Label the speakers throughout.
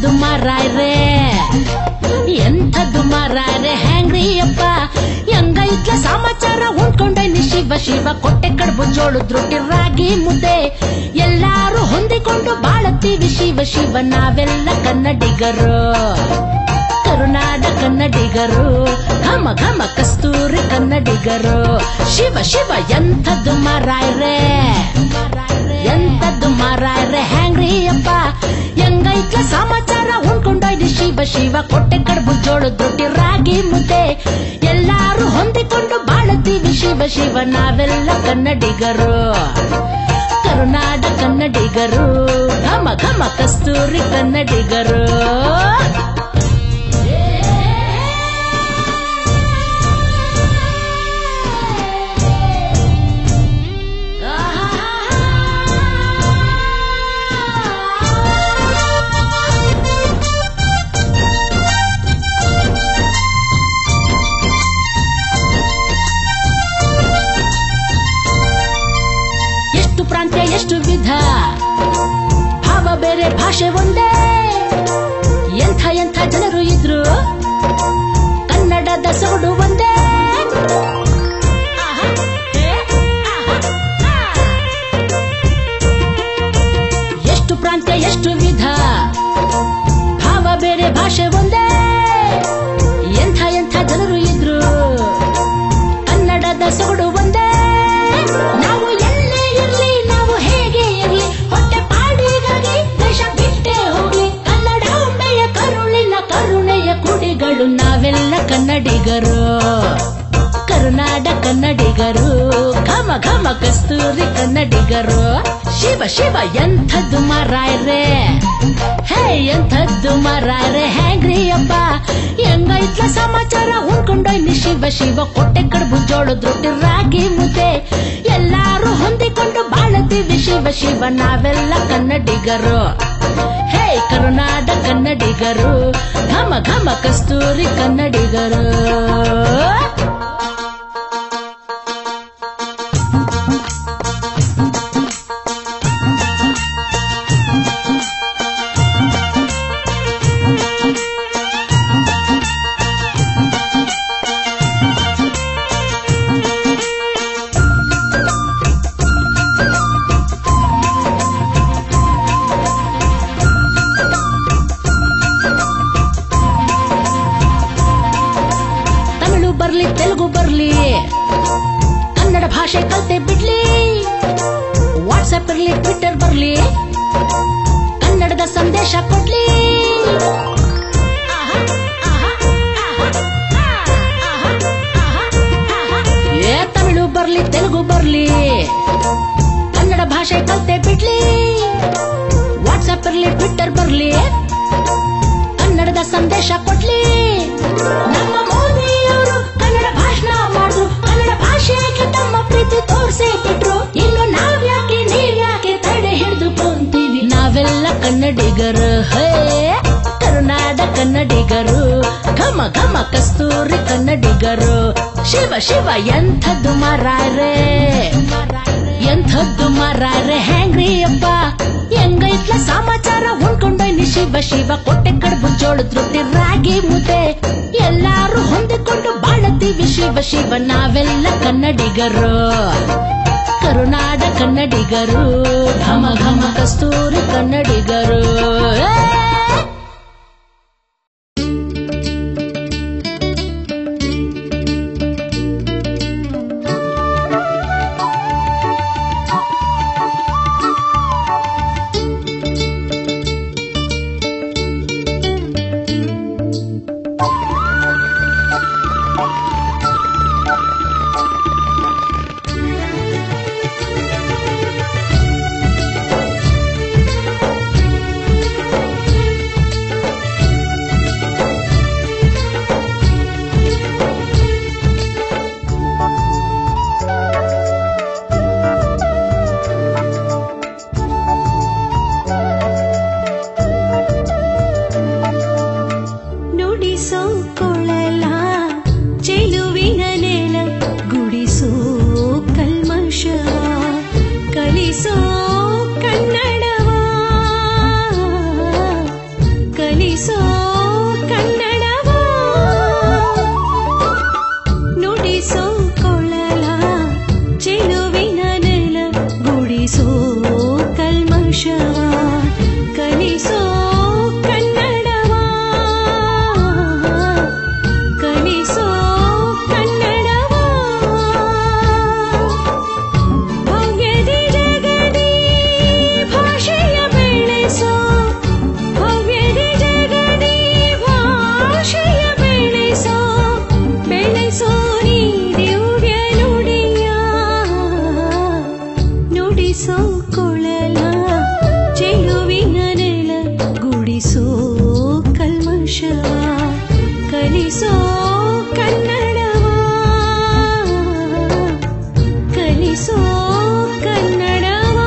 Speaker 1: ಎಂಥದ್ದು ಮಾರಾಯ್ರೆ ಎಂಥದ್ದು ಮಾರಾಯ್ರೆ ಹ್ಯಾಂಗ್ರಿ ಅಪ್ಪ ಹೆಂಗೈತ್ಲ ಸಮಾಚಾರ ಉಂಡ್ಕೊಂಡೈನಿ ಶಿವ ಶಿವ ಕೊಟ್ಟೆ ಕಡುಬು ಜೋಳದ ರೊಟ್ಟಿ ರಾಗಿ ಮುದ್ದೆ ಎಲ್ಲಾರು ಹೊಂದಿಕೊಂಡು ಬಾಳತ್ತೀವಿ ಶಿವ ಶಿವ ನಾವೆಲ್ಲ ಕನ್ನಡಿಗರು ಕರುನಾಡ ಕನ್ನಡಿಗರು ಘಮ ಘಮ ಕಸ್ತೂರಿ ಕನ್ನಡಿಗರು ಶಿವ ಶಿವ ಎಂಥದ್ದು ಮಾರಾಯ್ರೆ ಎಂಥದ್ದು ಮಾರಾಯ್ರೆ ಹ್ಯಾಂಗ್ರಿ ಅಪ್ಪ ಹೆಂಗೈತ್ಲ ಸಮಾಚಾರ ಉಂಡ್ಕೊಂಡೋಯ್ದು ಶಿವ ಶಿವ ಕೊಟ್ಟೆ ಕಡುಬು ಜೋಳದ ರೊಟ್ಟಿ ರಾಗಿ ಮುದ್ದೆ ಎಲ್ಲಾರು ಹೊಂದಿಕೊಂಡು ಬಾಳತ್ತೀವಿ ಶಿವ ಶಿವ ನಾವೆಲ್ಲ ಕನ್ನಡಿಗರು ಕರುನಾಡ ಕನ್ನಡಿಗರು ಘಮ ಘಮ ಕಸ್ತೂರಿ ಕನ್ನಡಿಗರು ಎಷ್ಟು ವಿಧ ಭಾವ ಬೇರೆ ಭಾಷೆ ಒಂದೇ ಎಂಥ ಎಂಥ ಜನರು ಇದ್ರು ಕನ್ನಡದ ಸೊಗಡು ಒಂದೇ ಎಷ್ಟು ಪ್ರಾಂತ್ಯ ಎಷ್ಟು ವಿಧ ಭಾವ ಬೇರೆ ಭಾಷೆ ಒಂದೇ ಎಂಥ ಎಂಥ ಜನರು ಇದ್ರು ಕನ್ನಡದ ಸೊಗಡು ಒಂದೇ ನಾವು ಎಲ್ಲೇ ಇರ್ಲಿ ನಾವು ಹೇಗೆ ಇರ್ಲಿ ಹೊಟ್ಟೆ ಪಾಡಿಗಾಗಿ ದೇಶ ಬಿಟ್ಟೇ ಹೋಗ್ಲಿ ಕನ್ನಡಾಂಬೆಯ ಕರುಳಿನ ಕರುಣೆಯ ಕುಡಿಗಳು ನಾವೆಲ್ಲ ಕನ್ನಡಿಗರು ಕರುನಾಡ ಕನ್ನಡಿಗರು ಘಮ ಘಮ ಕಸ್ತೂರಿ ಕನ್ನಡಿಗರು ಶಿವ ಶಿವ ಎಂಥದ್ದು ಮಾರಾಯ್ರೆ ಹೇ ಎಂಥದ್ದು ಮಾರಾಯ್ರೆ ಹ್ಯಾಂಗ್ರಿ ಅಪ್ಪ ಹೆಂಗೈತ್ಲ ಸಮಾಚಾರ ಉಂಡ್ಕೊಂಡೋಯ್ನಿ ಶಿವ ಶಿವ ಕೊಟ್ಟೆ ಕಡುಬು ಜೋಳದ ರೊಟ್ಟಿ ರಾಗಿ ಮುದ್ದೆ ಎಲ್ಲಾರು ಹೊಂದಿಕೊಂಡು ಬಾಳತ್ತೀವಿ ಶಿವ ಶಿವ ನಾವೆಲ್ಲ ಕನ್ನಡಿಗರು ಹೇ ಕರುನಾಡ ಕನ್ನಡಿಗರು ಘಮ ಘಮ ಕಸ್ತೂರಿ ಕನ್ನಡಿಗರು ಬರ್ಲಿ ತೆಲುಗು ಬರ್ಲಿ ಕನ್ನಡ ಭಾಷೆ ಕಲ್ತೆ ಬಿಡ್ಲಿ ವಾಟ್ಸ್ಆಪ್ ಇರ್ಲಿ ಟ್ವಿಟರ್ ಬರ್ಲಿ ಕನ್ನಡದ ಸಂದೇಶ ಕೊಡ್ಲಿ ತಮಿಳು ಬರ್ಲಿ ತೆಲುಗು ಬರ್ಲಿ ಕನ್ನಡ ಭಾಷೆ ಕಲ್ತೆ ಬಿಡ್ಲಿ ವಾಟ್ಸ್ಆಪ್ ಇರ್ಲಿ ಟ್ವಿಟರ್ ಬರ್ಲಿ ಕನ್ನಡದ ಸಂದೇಶ ಕೊಡ್ಲಿ ನಮ್ಮ ಮೋದಿಯವರು ಕನ್ನಡ ಭಾಷಣ ಮಾಡಿದ್ರು ಕನ್ನಡ ಭಾಷೆಗೆ ತಮ್ಮ ಪ್ರೀತಿ ತೋರಿಸಿ ಬಿಟ್ರು ಇನ್ನು ನಾವ್ಯಾಕೆ ನೀವ್ಯಾಕೆ ತಡೆ ಹಿಡಿದು ಕುಂತೀವಿ ನಾವೆಲ್ಲ ಕನ್ನಡಿಗರು ಹೇ ಕರುನಾಡ ಕನ್ನಡಿಗರು ಘಮ ಘಮ ಕಸ್ತೂರಿ ಕನ್ನಡಿಗರು ಶಿವ ಶಿವ ಎಂಥದ್ದು ಮಾರಾಯ್ರೆ ಎಂಥದ್ದು ಮಾರಾಯ್ರೆ ಹ್ಯಾಂಗ್ರಿ ಅಪ್ಪ ಹೆಂಗೈತ್ಲ ಸಮಾಚಾರ ಉಂಡ್ಕೊಂಡೋಯ್ನಿ ಶಿವ ಶಿವ ಕೊಟ್ಟೆ ಕಡುಬು ಜೋಳದ ರೊಟ್ಟಿ ರಾಗಿ ಮುದ್ದೆ ಎಲ್ಲಾರು ಹೊಂದಿಕೊಂಡು ಬಾಳತ್ತೀವಿ ಶಿವ ಶಿವ ನಾವೆಲ್ಲ ಕನ್ನಡಿಗರು ಕರುನಾಡ ಕನ್ನಡಿಗರು ಘಮ ಘಮ ಕಸ್ತೂರಿ ಕನ್ನಡಿಗರು ಕಲಿಸೋ ಕನ್ನಡವ ನುಡಿಸೋ ಕೊಳಲ ಚೆಲುವಿನ ನೆಲ ಗುಡಿಸೋ ಕಲ್ಮಶವ ಕಲಿಸೋ ಕನ್ನಡವ ಕಲಿಸೋ ಕನ್ನಡವ ಭವ್ಯದಿ ಜಗದಿ ಭಾಷೆಯ ಬೆಳೆಸೋ ಭವ್ಯದಿ ಜಗದಿ ಭಾಷೆಯ ಬೆಳೆಸೋ ಬೆಳೆಸೋ ನೀ ದಿವ್ಯ ನುಡಿಯ ನುಡಿಸೋ ಕೊಳಲ ಚೆಲುವಿನ ನೆಲ ಗುಡಿಸೋ ಕಲ್ಮಶವ ಕಲಿಸೋ ಕನ್ನಡವ ಕಲಿಸೋ ಕನ್ನಡವ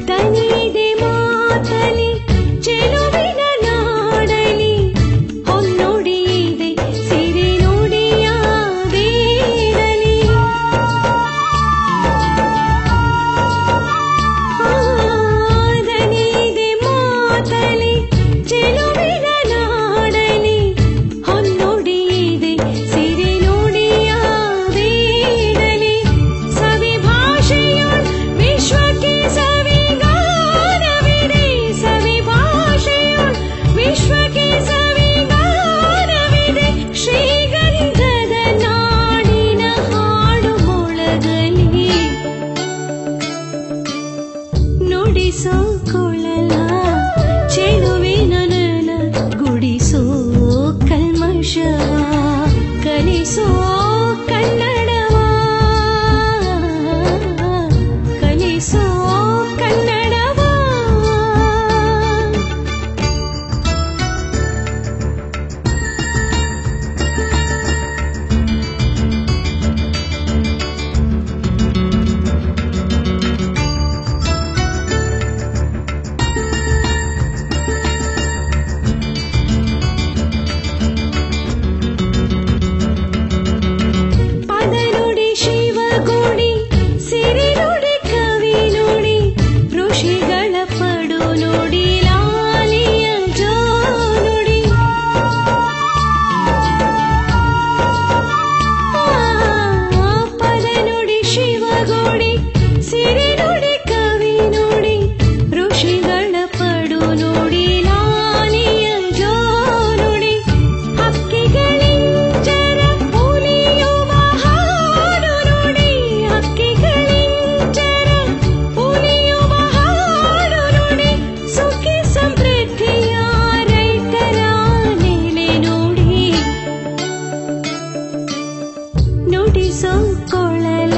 Speaker 1: ತನಿದೆ ಮಾತಲಿ ಚೆಲುವಿನ ನಾಡಲಿ ಹೊನ್ನುಡಿಯಿದೆ ಸಿರಿ ನುಡಿಯ ಬೀಡಲಿ ದನಿದೆ ಮಾತಲಿ ಚೆಲುವಿನ ನಾಡಲಿ ಹೊನ್ನುಡಿಯಿದೆ ಸಿರಿ ನುಡಿಯ ಬೀಡಲಿ ಸವಿ ಭಾಷೆಯೊಳ್ ವಿಶ್ವಕ್ಕೆ ಸವಿಗಾನವಿದೆ ಸವಿ ಭಾಷೆಯೊಳ್ ವಿಶ್ವಕ್ಕೆ ಸವಿಗಾನವಿದೆ ಶ್ರೀಗಂಧದ ನಾಡಿನ ಹಾಡು ಮೊಳಗಲಿ ನುಡಿಸೋ ಕೊಳಲ ಚೆಲುವಿನ ನೆಲ ಗುಡಿಸೋ ಕಲ್ಮಶವ ಕಲಿಸೋ ಕನ್ನಡವ ಕಲಿಸೋ ಕನ್ನಡವ ಪದ ನುಡಿ ಶಿವಗುಡಿ ಸಿರಿ ನುಡಿ ಕವಿ ನುಡಿ ಋಷಿಗಳ ಪಡು ನುಡಿ ಲಾಲಿಯ ಜೋ ನುಡಿ ಪದ ನುಡಿ ಶಿವಗುಡಿ ಸಿರಿ ನುಡಿ ಕವಿ ನುಡಿ ಋಷಿಗಳ ಪಡು ನುಡಿ ಲಾಲಿಯ ಜೋ ನುಡಿ ಹಕ್ಕಿಗಳಿಂಚರ ಉಲಿಯುವ ಹಾಡು ನುಡಿ ಹಕ್ಕಿಗಳಿಂಚರ ಉಲಿಯುವ ಹಾಡು ನುಡಿ ಸುಖಿ ಸಮೃದ್ಧಿಯ ರೈತರ ನೆಲೆ ನುಡಿ ನುಡಿಸೋ ಕೊಳಲ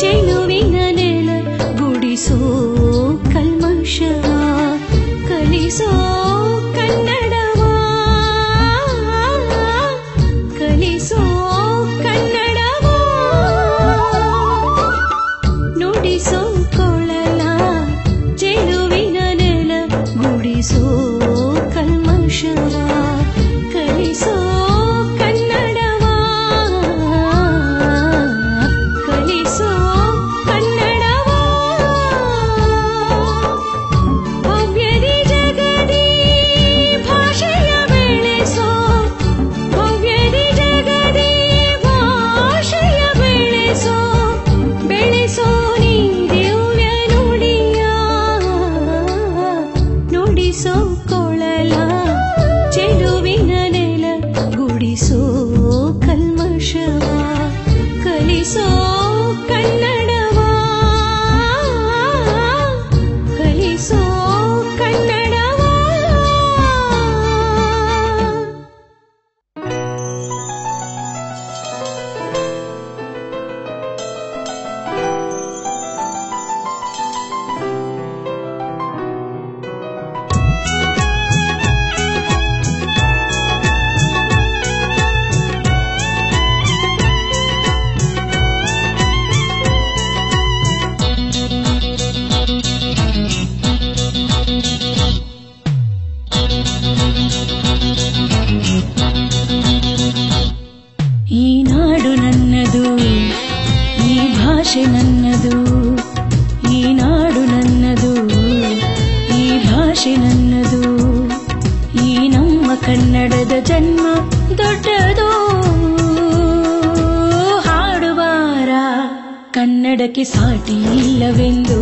Speaker 1: ಚೆಲುವಿನ ನೆಲ ಗುಡಿಸೋ ಕಲ್ಮಶವ ಕಲಿಸೋ ಕನ್ನಡವ ಕಲಿಸೋ ಕನ್ನಡವ ನುಡಿಸೋ ಕೊಳಲ ಚೆಲುವಿನ ನೆಲ ಗುಡಿಸೋ ಕಲ್ಮಶವ ಕಲಿಸೋ ಕನ್ನಡವ ಕಲಿಸೋ ಕನ್ನಡವ ಭವ್ಯದಿ ಜಗದಿ ಭಾಷೆಯ ಬೆಳೆಸೋ ಭವ್ಯದಿ ಜಗದಿ ಭಾಷೆಯ ಬೆಳೆಸೋ ಬೆಳೆಸೋ ನೀ ದಿವ್ಯ ನುಡಿಯ ನುಡಿಸೋ ಕೊಳಲ ಚೆಲುವಿನ ನೆಲ ಗುಡಿಸೋ ಕಲ್ಮಶವ ಕಲಿಸೋ ಕನ್ನಡವ ಕಲಿಸೋ ಕನ್ನಡವ
Speaker 2: ಭಾಷೆ ನನ್ನದು, ಈ ನಮ್ಮ ಕನ್ನಡದ ಜನ್ಮ ದೊಡ್ಡದು. ಹಾಡುವಾರ ಕನ್ನಡಕ್ಕೆ ಸಾಟಿ ಇಲ್ಲವೆಂದು,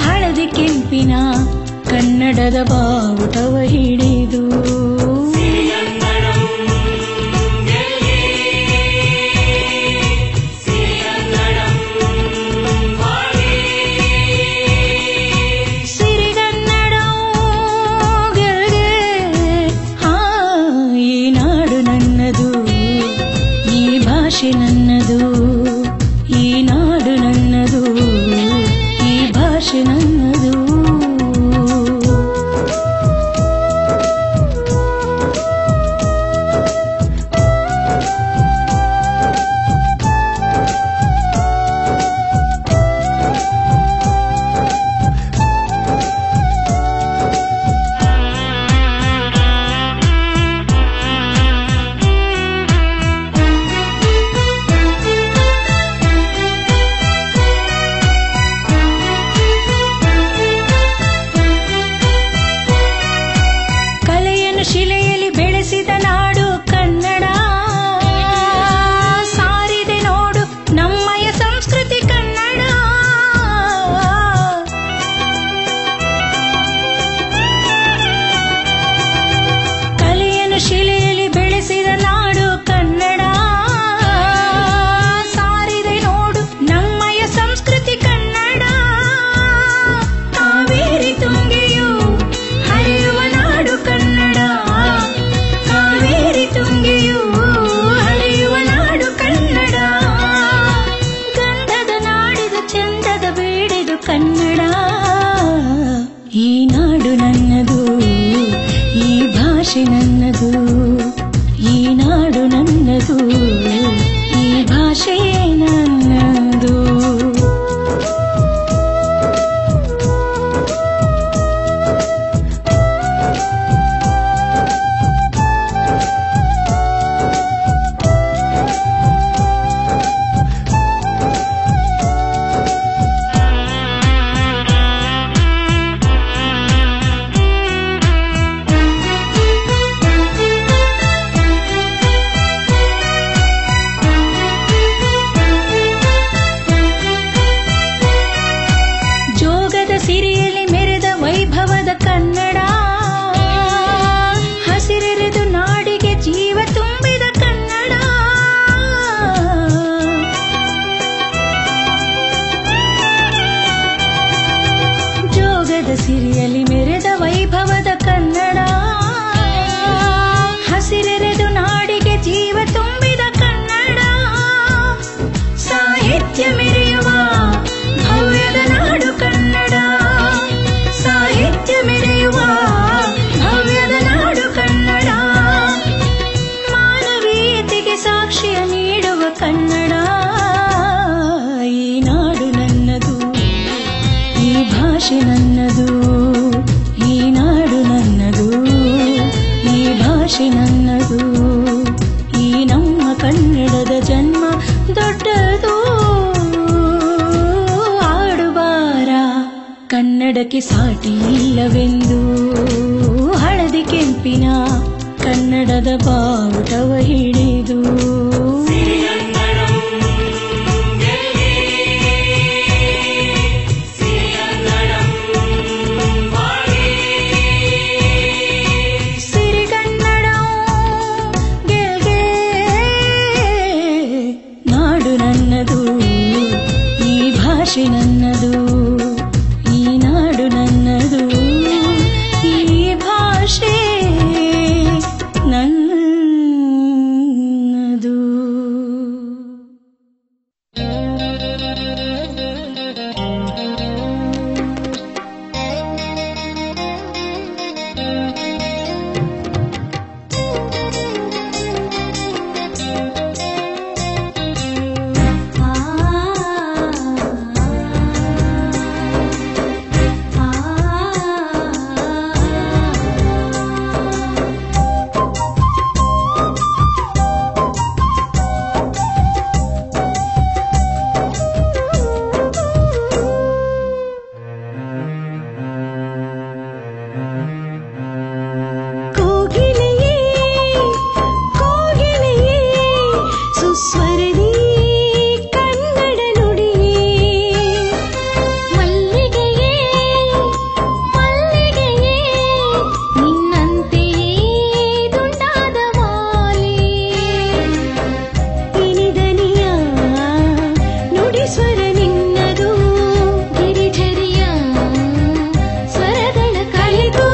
Speaker 2: ಹಳದಿ ಕೆಂಪಿನ ಕನ್ನಡದ ಬಾವುಟವ ಹಿಡಿದು. ಭಾಷೆ ನನ್ನದು, ಈ ನಾಡು ನನ್ನದು, ಈ ಭಾಷೆ ನನ್ನದು. ಶಿಲೆಯಲ್ಲಿ ಬೆಳೆಸಿದ ನಾಡು ಕನ್ನಡ, ಸಾರಿದೆ ನೋಡು ನಮ್ಮಯ ಸಂಸ್ಕೃತಿ ಕನ್ನಡ. ಕಲೆಯನ್ನು ಶಿಲೆಯಲ್ಲಿ ಬೆಳೆಸಿದ ನಾಡು ಕನ್ನಡ, ಸಾರಿದೆ ನೋಡು ನಮ್ಮಯ ಸಂಸ್ಕೃತಿ ಕನ್ನಡ. ಕಾವೇರಿ ತುಂಗೆಯು ಹರಿಯುವ ನಾಡು ಕನ್ನಡ, ಕಾವೇರಿ ತುಂಗೆಯು ಹರಿಯುವ ನಾಡು ಕನ್ನಡ. ಗಂಧದ ನಾಡಿದ ಚಂದದ ಬೇಡಿದು ಕನ್ನಡ, ಈ ನಾಡು ನನ್ನದು, ಈ ಭಾಷೆ ನನ್ನದು, ಈ ನಾಡು ನನ್ನದು, ಈ ಭಾಷೆ ನನ್ನದು. ಸಿರಿಯಲ್ಲಿ ಮೆರೆದ ವೈಭವದ ಕನ್ನಡ, ಹಸಿರೆರೆದು ನಾಡಿಗೆ ಜೀವ ತುಂಬಿದ ಕನ್ನಡ. ಜೋಗದ ಸಿರಿಯಲ್ಲಿ ಮೆರೆದ ವೈಭವದ ಕನ್ನಡ, ಹಸಿರೆರೆದು ನಾಡಿಗೆ ಜೀವ ತುಂಬಿದ ಕನ್ನಡ. ಸಾಹಿತ್ಯ ಮೆರೆಯುವ ಭವ್ಯದ ನಾಡು ಕನ್ನಡ, ಸಾಹಿತ್ಯ ಮೆರೆಯುವ ಭವ್ಯದ ನಾಡು ಕನ್ನಡ. ಮಾನವೀಯತೆಗೆ ಸಾಕ್ಷ್ಯ ನೀಡುವ ಕನ್ನಡ, ಈ ನಾಡು ನನ್ನದು, ಈ ಭಾಷೆ ನನ್ನದು, ಈ ನಾಡು ನನ್ನದು, ಈ ಭಾಷೆ ನನ್ನದು, ಈ ನಮ್ಮ ಕನ್ನಡದ ಜನ್ಮ ದೊಡ್ಡದು. ಕನ್ನಡಕ್ಕೆ ಸಾಟಿ ಇಲ್ಲವೆಂದು, ಹಳದಿ ಕೆಂಪಿನ ಕನ್ನಡದ ಬಾವುಟವ ಹಿಡಿದು. ಸಿರಿಗನ್ನಡ ಗೆಲ್ಗೆ, ನಾಡು ನನ್ನದು, ಈ ಭಾಷೆ ನನ್ನದು, ಈ ನಾಡು ನನ್ನದು, ಈ ಭಾಷೆ ನನ್ನದು. ಕೋಗಿಲೆಯೇ ಕೋಗಿಲೆಯೇ ಸುಸ್ವರದಿ ಕನ್ನಡ ನುಡಿಯೇ ಮಲ್ಲಿಗೆಯೇ ಮಲ್ಲಿಗೆಯೇ ನಿನ್ನಂತೆಯೇ ದುಂಡಾದ ಮಾಲೆ ಇನಿದನಿಯ ನುಡಿಸ್ವರ ನಿನ್ನದು ಗಿರಿಧರಿಯ ಸ್ವರಗಳ ಕಲಿತು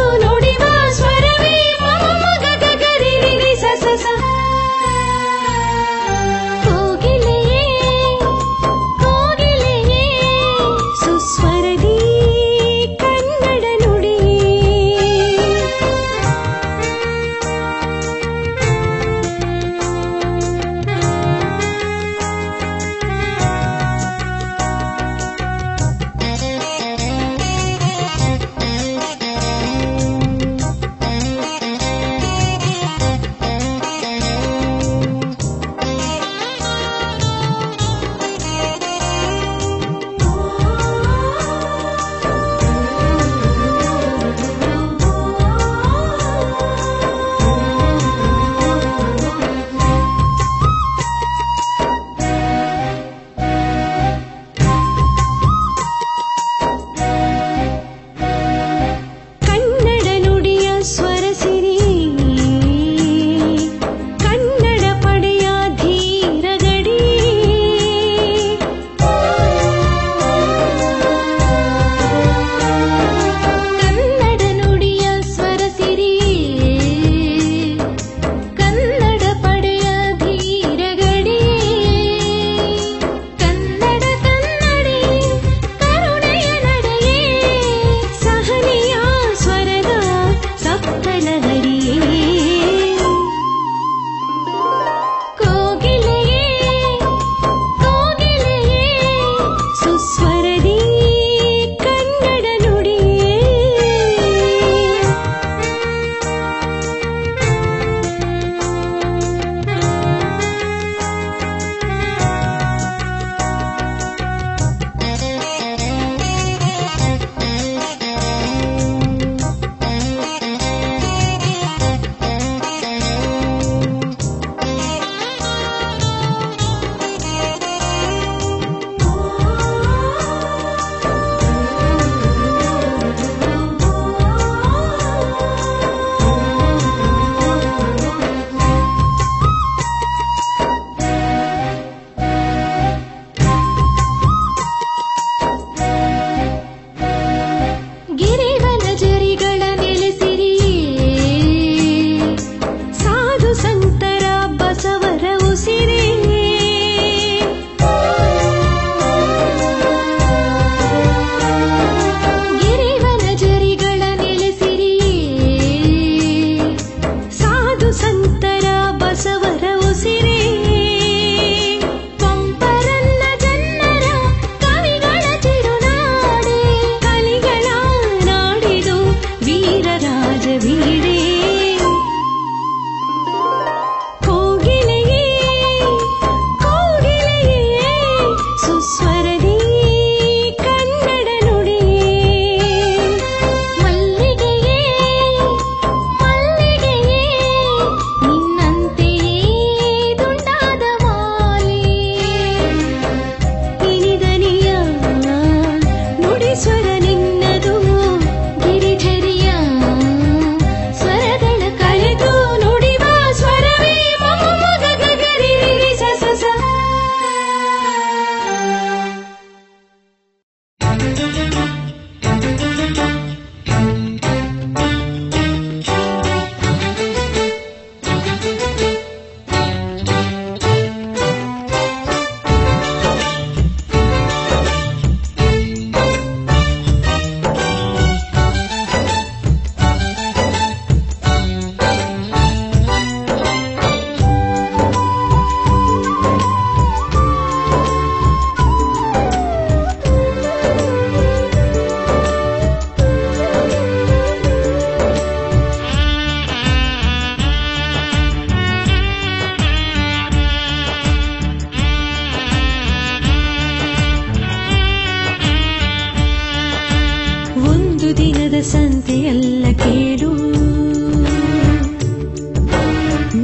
Speaker 2: ದಿನದ ಸಂತೆಯಲ್ಲ ಕೇಳು,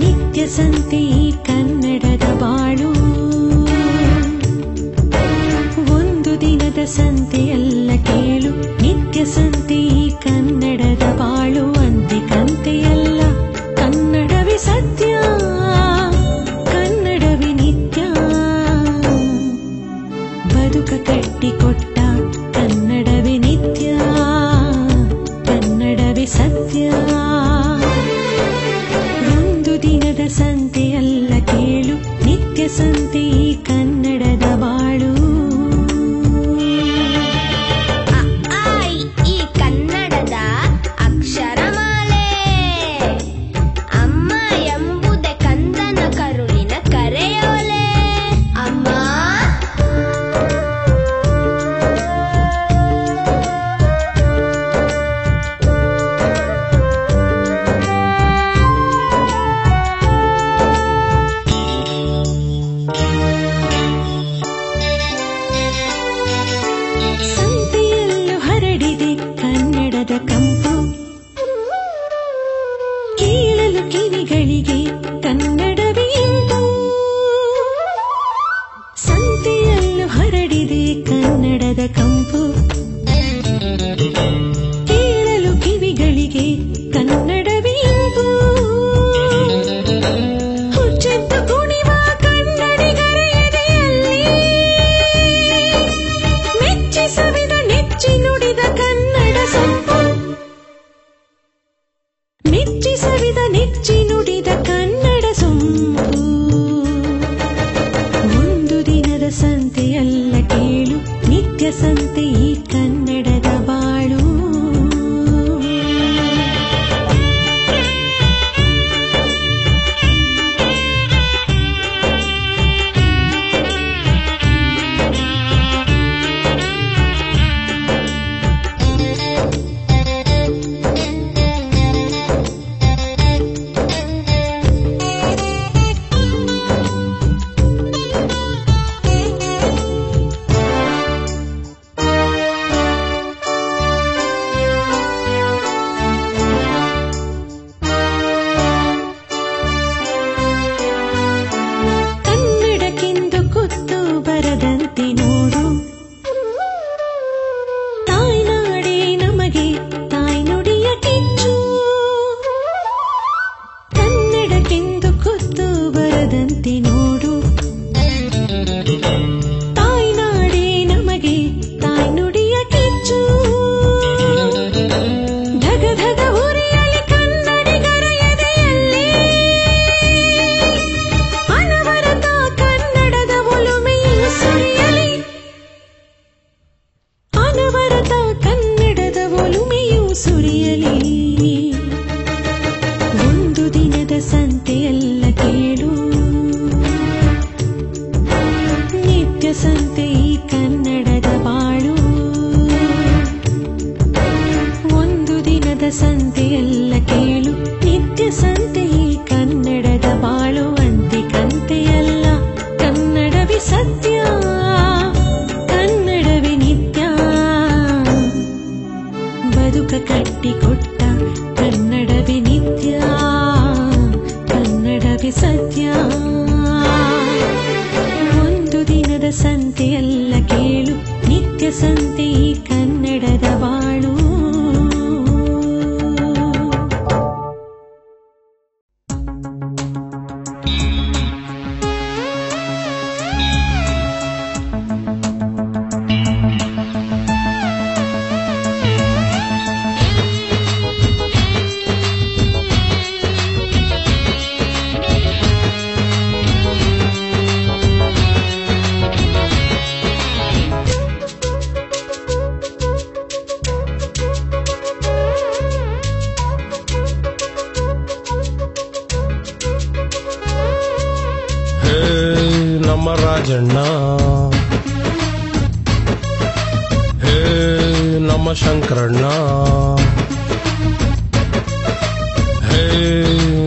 Speaker 2: ನಿತ್ಯ ಸಂತೆ ಈ ಕನ್ನಡದ ಬಾಳು. ಒಂದು ದಿನದ ಸಂತೆಯಲ್ಲ ಕೇಳು, ನಿತ್ಯ ಸಂತೆ ಈ ಕನ್ನಡದ ಬಾಳು. ಅಂತೆ ಕಂತೆಯಲ್ಲ, ಕನ್ನಡವೇ ಸತ್ಯ, ಕನ್ನಡವೇ ನಿತ್ಯ. ಬದುಕ ಕಟ್ಟಿಕೊಟ್ಟ ಕನ್ನಡವೇ ನಿತ್ಯ, ಕನ್ನಡವೇ ಸತ್ಯ. ಒಂದು ದಿನದ ಸಂತೆಯಲ್ಲ ಕೇಳು, ನಿತ್ಯ ಸಂತೆ ಈ ಕನ್ನಡದ ಬಾಳು.
Speaker 3: ಈ ಕನ್ನಡದ ಅಕ್ಷರಮಾಲೆ, ಅಮ್ಮ ಎಂಬುದೇ ಕಂದನ ಕರುಳಿನ ಕರೆಯೋಲೆ. ಅಮ್ಮ
Speaker 2: ಸಂತೆಯಲ್ಲೂ ಹರಡಿದೆ ಕನ್ನಡದ ಕಂಪು, ಕೇಳಲು ಕಿವಿಗಳಿಗೆ ಕನ್ನಡವೇ ಇಂಪು. ಸಂತೆಯಲ್ಲೂ ಹರಡಿದೆ ಕನ್ನಡದ ಕಂಪು, ಕೇಳಲು ಕಿವಿಗಳಿಗೆ ಕನ್ನಡವೇ ಇಂಪು. ಹುಚ್ಚೆದ್ದು ಕುಣಿವ ಕನ್ನಡಿಗರ ಎದೆಯಲ್ಲಿ ಮೆಚ್ಚಿ ಸವಿದ ನೆಚ್ಚಿ ನುಡಿದ ಕನ್ನಡ ಸೊಂಪು, ಮೆಚ್ಚಿ ಸವಿದ ನೆಚ್ಚಿ ನುಡಿದ ಕನ್ನಡ ಸೊಂಪು. ಒಂದು ದಿನದ ಸಂತೆಯಲ್ಲ ಕೇಳು, ನಿತ್ಯ ಸಂತೆ ಈ ಕನ್ನಡದ ಬಾಳು. ಕನ್ನಡಕ್ಕೆಂದು ಕುತ್ತು ಬರದಂತೆ ನೋಡು, ತಾಯ್ನಾಡೇ ನಮಗೆ ತಾಯ್ನುಡಿಯ ಕಿಚ್ಚು. ಕನ್ನಡಕ್ಕೆಂದು ಕುತ್ತು ಬರದಂತೆ ನೋಡು, ತಾಯ್ನಾಡೇ ನಮಗೆ ತಾಯ್ನುಡಿಯ ಕಿಚ್ಚು. ಧಗ ಧಗ ಉರಿಯಲಿ ಕನ್ನಡಿಗರ ಎದೆಯಲ್ಲಿ, ಅನವರತ ಕನ್ನಡದ ಒಲುಮೆಯು ಸುರಿಯಲಿ, ಅನವರತ ಕನ್ನಡದ ಒಲುಮೆಯು ಸುರಿಯಲಿ. ಒಂದು ದಿನದ ಸಂತೆಯಲ್ಲ ಕೇಳು, ನಿತ್ಯ ಸಂತೆ ಈ ಕನ್ನಡದ ಬಾಳು. ಒಂದು ದಿನದ ಸಂತೆಯಲ್ಲ ಕೇಳು, ನಿತ್ಯ ಸಂತೆ ಈ ಕನ್ನಡದ ಬಾಳು. ಅಂತೆ ಕಂತೆಯಲ್ಲ, ಕನ್ನಡವೇ ಸತ್ಯ, ಕನ್ನಡವೇ ನಿತ್ಯ. ಬದುಕ ಕಟ್ಟಿಕೊಟ್ಟ ಕನ್ನಡವೇ ನಿತ್ಯ, ಕನ್ನಡವೇ ಸತ್ಯ. ಒಂದು ದಿನದ ಸಂತೆಯಲ್ಲ ಕೇಳು, ನಿತ್ಯ ಸಂತೆ ಈ ಕನ್ನಡದ ಬಾಳು.
Speaker 4: ನಮ್ಮ ರಾಜಣ್ಣ, ಹೇ ನಮ್ಮ ಶಂಕರಣ್ಣ, ಹೇ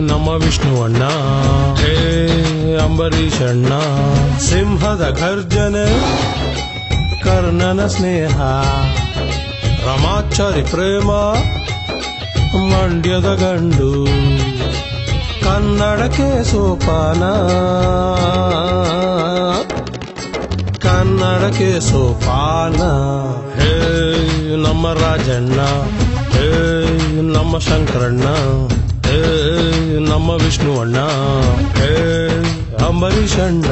Speaker 4: ನಮ್ಮ ವಿಷ್ಣುವಣ್ಣ, ಹೇ ಅಂಬರೀಷಣ್ಣ. ಸಿಂಹದ ಗರ್ಜನೆ, ಕರ್ಣನ ಸ್ನೇಹ, ರಮಾಚಾರಿ ಪ್ರೇಮ ಮಂಡ್ಯದ ಗಂಡು ಕನ್ನಡಕ್ಕೆ ಸೋಪಾನ ಕನ್ನಡಕ್ಕೆ ಸೋಪಾನ ಹೇ ನಮ್ಮ ರಾಜಣ್ಣ ಹೇ ನಮ್ಮ ಶಂಕರಣ್ಣ ಹೇ ನಮ್ಮ ವಿಷ್ಣುವಣ್ಣ ಹೇ ಅಂಬರೀಷಣ್ಣ.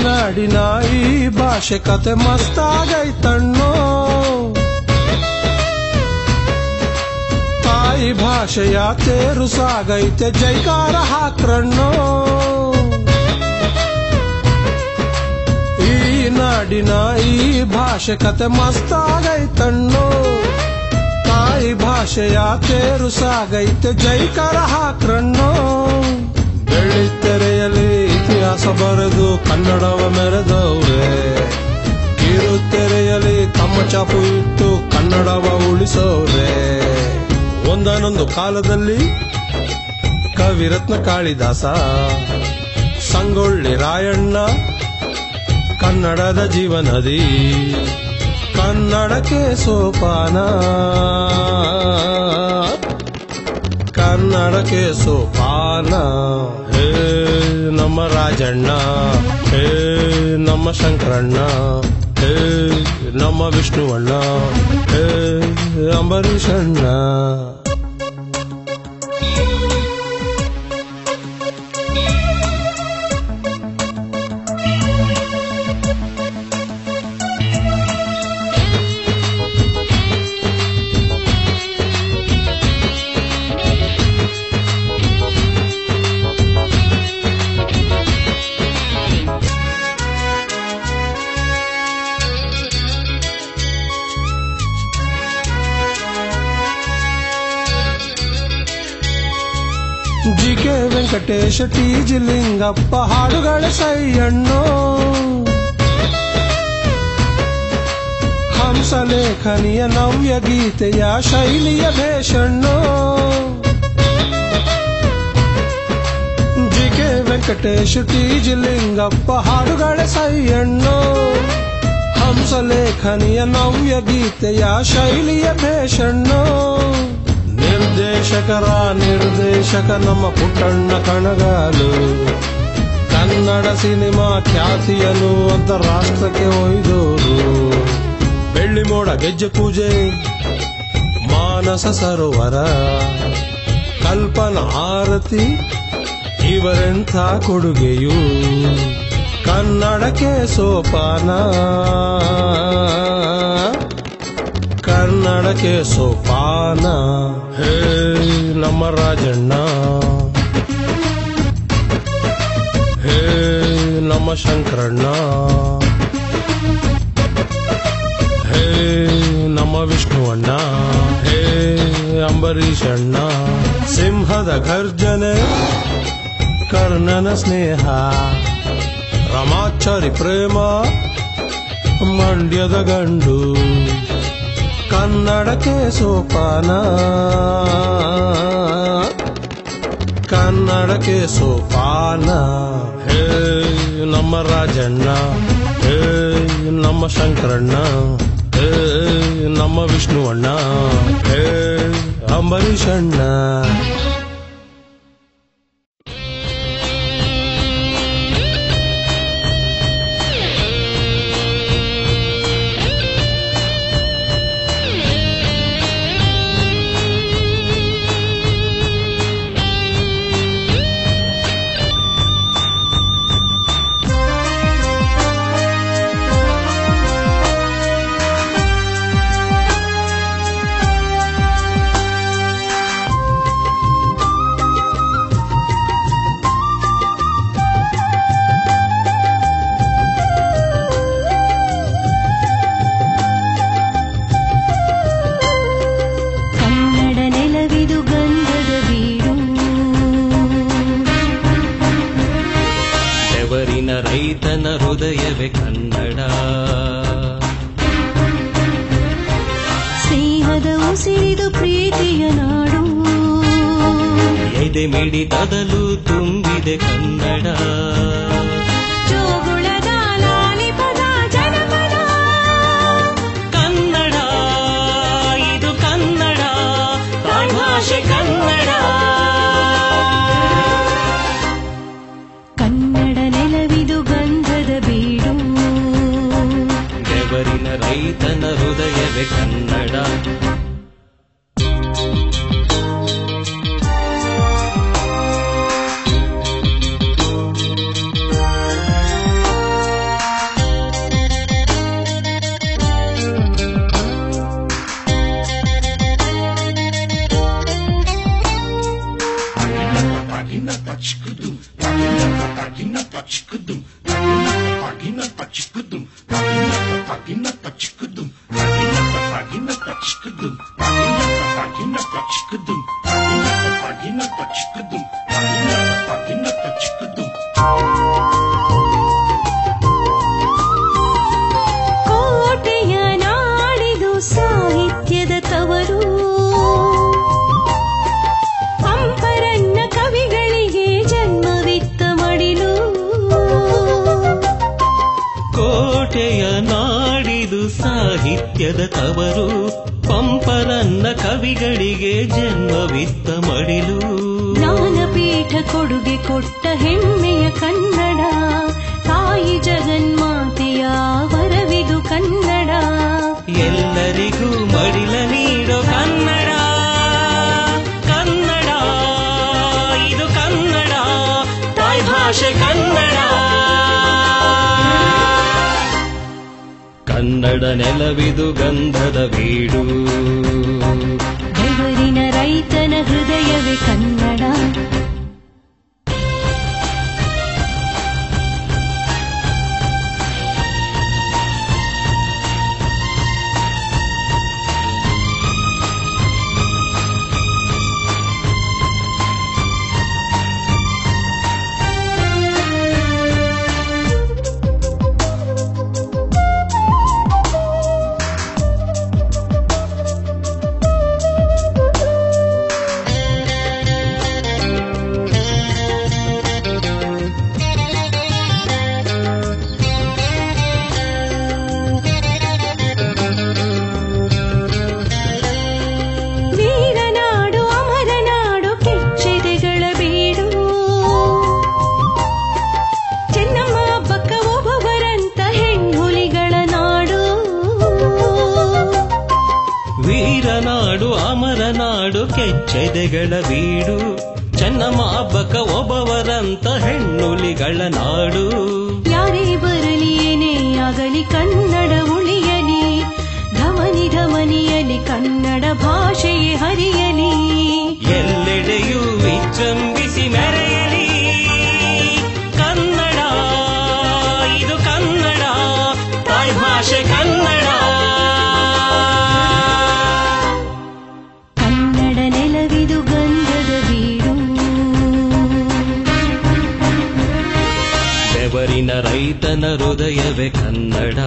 Speaker 4: ನಾಡಿನ ಈ ಭಾಷೆ ಕತೆ ಮಸ್ತಾಗೈತಣ್ಣೋ, ತಾಯಿ ಭಾಷೆಯ ತೇರು ಸಾಗೈತೆ ಜೈಕಾರ ಹಾಕ್ರಣ್ಣೋ. ಈ ನಾಡಿನ ಈ ಭಾಷೆ ಕತೆ ಮಸ್ತಾಗೈತಣ್ಣೋ, ತಾಯಿ ಭಾಷೆಯ ತೇರು ಸಾಗೈತೆ ಜೈಕಾರ ಹಾಕ್ರಣ್ಣೋ. ಬೆಳ್ಳಿತೆರೆಯಲ್ಲಿ ಇತಿಹಾಸ ಬರೆದು ಕನ್ನಡವ ಮೆರೆದವ್ರೆ, ಕಿರುತೆರೆಯಲ್ಲಿ ತಮ್ಮ ಚಾಪು ಇಟ್ಟು ಕನ್ನಡವ ಉಳಿಸೋರೆ. ಒಂದಾನೊಂದು ಕಾಲದಲ್ಲಿ ಕವಿರತ್ನ ಕಾಳಿದಾಸ, ಸಂಗೊಳ್ಳಿ ರಾಯಣ್ಣ ಕನ್ನಡದ ಜೀವನದಿ, ಕನ್ನಡಕ್ಕೆ ಸೋಪಾನ ಕನ್ನಡಕ್ಕೆ ಸೋಪಾನ. ಹೇ ನಮ್ಮ ರಾಜಣ್ಣ ಹೇ ನಮ್ಮ ಶಂಕರಣ್ಣ ಹೇ ನಮ್ಮ ವಿಷ್ಣುವಣ್ಣ ಹೇ ಅಂಬರೀಷಣ್ಣ. GK Venkatesha TG. ಲಿಂಗಪ್ಪ ಹಾಡುಗಳ ಸೈಯಣ್ಣೋ, ಹಂಸಲೇಖನಿಯ ನವ್ಯ ಗೀತೆಯ ಶೈಲಿಯ ಭೇಷಣ್ಣೋ. GK Venkatesha TG. ಲಿಂಗಪ್ಪ ಹಾಡುಗಳ ಸೈಯಣ್ಣೋ, ಹಂಸಲೇಖನಿಯ ನವ್ಯ ಗೀತೆಯ ಶೈಲಿಯ ಭೇಷಣ್ಣೋ. ನಿರ್ದೇಶಕ ನಮ್ಮ ಪುಟ್ಟಣ್ಣ ಕಣಗಾಲು, ಕನ್ನಡ ಸಿನಿಮಾ ಖ್ಯಾತಿಯನ್ನು ಅಂತಾರಾಷ್ಟ್ರಕ್ಕೆ ಒಯ್ದೋರು. ಬೆಳ್ಳಿ ಮೋಡ ಗೆಜ್ಜೆ ಪೂಜೆ ಮಾನಸ ಸರೋವರ, ಕಲ್ಪನಾ ಆರತಿ ಇವರೆಂಥ ಕೊಡುಗೆಯು ಕನ್ನಡಕ್ಕೆ ಸೋಪಾನ ಕನ್ನಡಕ್ಕೆ ಸೋಪಾನ. ಹೇ ನಮ್ಮ ರಾಜಣ್ಣ ಹೇ ನಮ್ಮ ಶಂಕರಣ್ಣ ಹೇ ನಮ್ಮ ವಿಷ್ಣುವಣ್ಣ ಹೇ ಅಂಬರೀಷಣ್ಣ. ಸಿಂಹದ ಘರ್ಜನೆ ಕರ್ಣನ ಸ್ನೇಹ, ರಮಾಚಾರಿ ಪ್ರೇಮ ಮಂಡ್ಯದ ಗಂಡು, ಕನ್ನಡಕ್ಕೆ ಸೋಪಾನ ಕನ್ನಡಕ್ಕೆ ಸೋಪಾನ. ಹೇ ನಮ್ಮ ರಾಜಣ್ಣ ಹೇ ನಮ್ಮ ಶಂಕರಣ್ಣ ಹೇ ನಮ್ಮ ವಿಷ್ಣುವಣ್ಣ ಹೇ ಅಂಬರೀಷಣ್ಣ.
Speaker 2: ಉಸಿರಿದು ಪ್ರೀತಿಯ ನಾಡು.
Speaker 5: ಎದೆ ಮಿಡಿತದಲು ತುಂಬಿದೆ ಕನ್ನಡ.
Speaker 2: ಜೋಗುಳದ ಲಾಲಿಪದ ಜನಪದ
Speaker 5: ಕನ್ನಡ ಇದು ಕನ್ನಡ, ತಾಯಿ ಭಾಷೆ ಕನ್ನಡ.
Speaker 2: ಕನ್ನಡ ನೆಲವಿದು ಗಂಧದ ಬೀಡು.
Speaker 5: ಬೆವರಿನ ರೈತನ ಹೃದಯವೇ ಕನ್ನಡ.
Speaker 2: ಕೋಟೆಯ ನಾಡಿದು ಸಾಹಿತ್ಯದ ತವರು. ಪಂಪರನ್ನ ಕವಿಗಳಿಗೆ ಜನ್ಮವಿತ್ತ ಮಡಿಲು.
Speaker 5: ಕೋಟೆಯ ನಾಡಿದು ಸಾಹಿತ್ಯದ ತವರು, ಪಂಪರನ್ನ ಕವಿಗಳಿಗೆ ಜನ್ಮವಿತ್ತ ಮಡಿಲು.
Speaker 2: ಜ್ಞಾನಪೀಠ ಕೊಡುಗೆ ಕೊಟ್ಟ ಹೆಮ್ಮೆಯ ಕನ್ನಡ. ತಾಯಿ ಜಗನ್ಮಾತೆಯ ವರವಿದು ಕನ್ನಡ.
Speaker 5: ಎಲ್ಲರಿಗೂ ಮಡಿಲ ನೀಡೋ ಕನ್ನಡ. ಕನ್ನಡ ಇದು ಕನ್ನಡ, ತಾಯಿ ಭಾಷೆ ಕನ್ನಡ. ಕನ್ನಡ ನೆಲವಿದು ಗಂಧದ ಬೀಡು.
Speaker 2: ಬೆವರಿನ ರೈತನ ಹೃದಯವೇ ಕನ್ನಡ. ವೀರನಾಡು ಅಮರನಾಡು ಕೆಚ್ಚೆದೆಗಳ ಬೀಡು. ಚೆನ್ನಮ್ಮ ಬಕ್ಕ ಒಬ್ಬೊಬ್ಬರಂತ ಹೆಣ್ಣುಲಿಗಳ ನಾಡು.
Speaker 5: ವೀರನಾಡು ಅಮರನಾಡು ಕೆಚ್ಚೆದೆಗಳ ಬೀಡು. ಚೆನ್ನಮ್ಮ ಹಬ್ಬಕ್ಕ ಒಬ್ಬವರಂತ ಹೆಣ್ಣುಲಿಗಳ ನಾಡು.
Speaker 2: ಯಾರೇ ಬರಲಿ ಏನೇ ಆಗಲಿ ಕನ್ನಡ ಉಳಿಯಲಿ. ಧಮನಿ ಧಮನಿಯಲಿ ಕನ್ನಡ ಭಾಷೆಯೇ ಹರಿಯಲಿ.
Speaker 5: ಎಲ್ಲೆಡೆಯೂ ವಿಜೃಂಭಿಸಿ ಮೆರೆಯಲಿ. ಕನ್ನಡ ಇದು ಕನ್ನಡ, ತಾಯಿ ಭಾಷೆ ಕನ್ನಡ.
Speaker 2: ಕನ್ನಡ ನೆಲವಿದು ಗಂಧದ ಬೀಡು.
Speaker 5: ಬೆವರಿನ ರೈತನ ಹೃದಯವೇ ಕನ್ನಡ.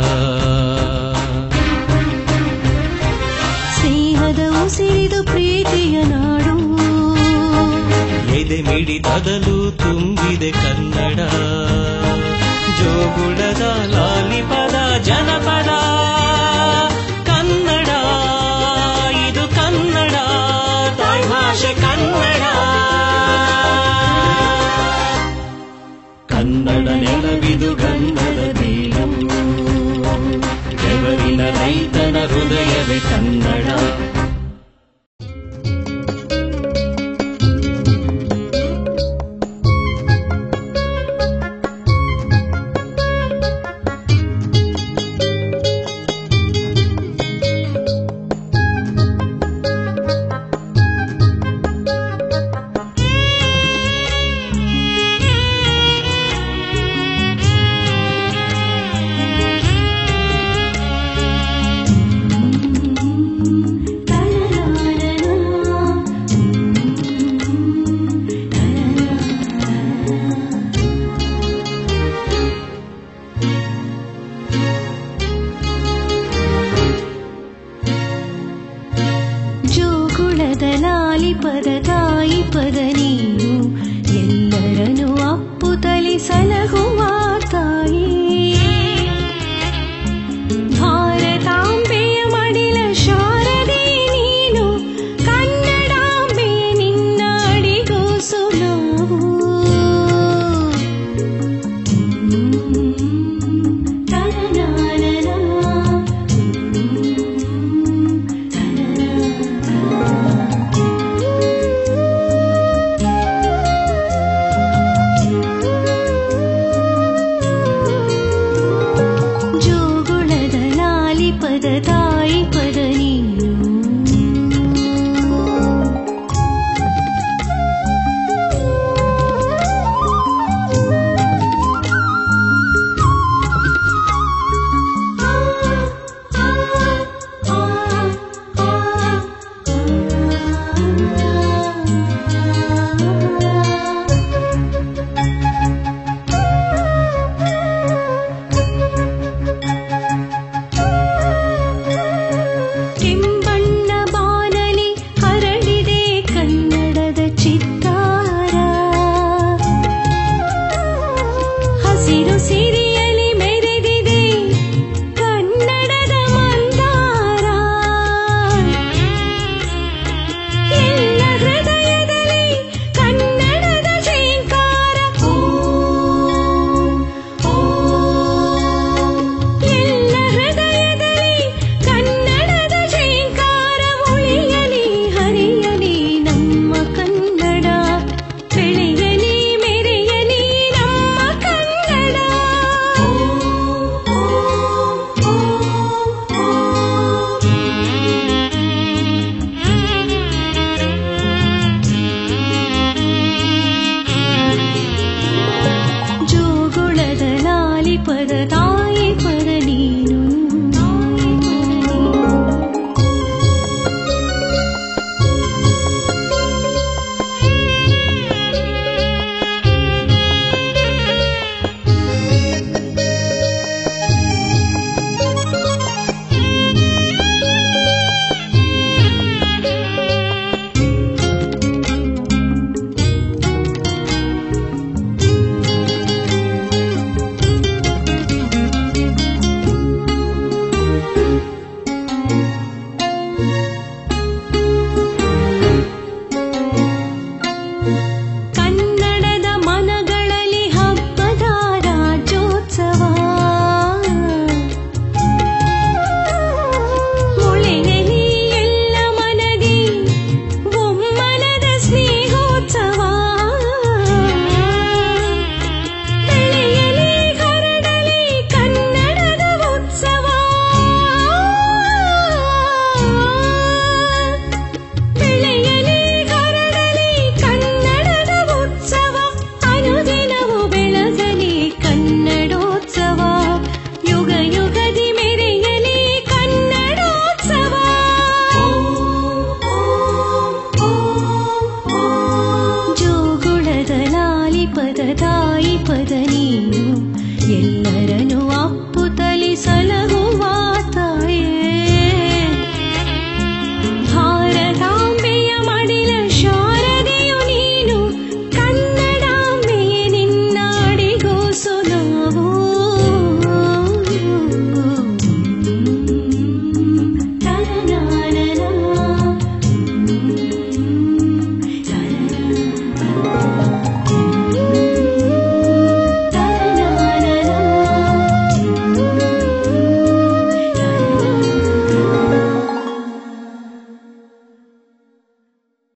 Speaker 2: ಸ್ನೇಹದ ಉಸಿರಿದು ಪ್ರೀತಿಯ ನಾಡು.
Speaker 5: ಎದೆ ಮಿಡಿತದಲು ತುಂಬಿದೆ ಕನ್ನಡ. ಜೋಗುಳದ ಲಾಲಿಪದ ಜನಪದ ಕನ್ನಡ ಇದು ಕನ್ನಡ, ತಾಯಿ ಭಾಷೆ ಕನ್ನಡ. ಕನ್ನಡ ನೆಲವಿದು ಗಂಧದ ಬೀಡು. ಬೆವರಿನ ರೈತನ ಹೃದಯವೇ ಕನ್ನಡ.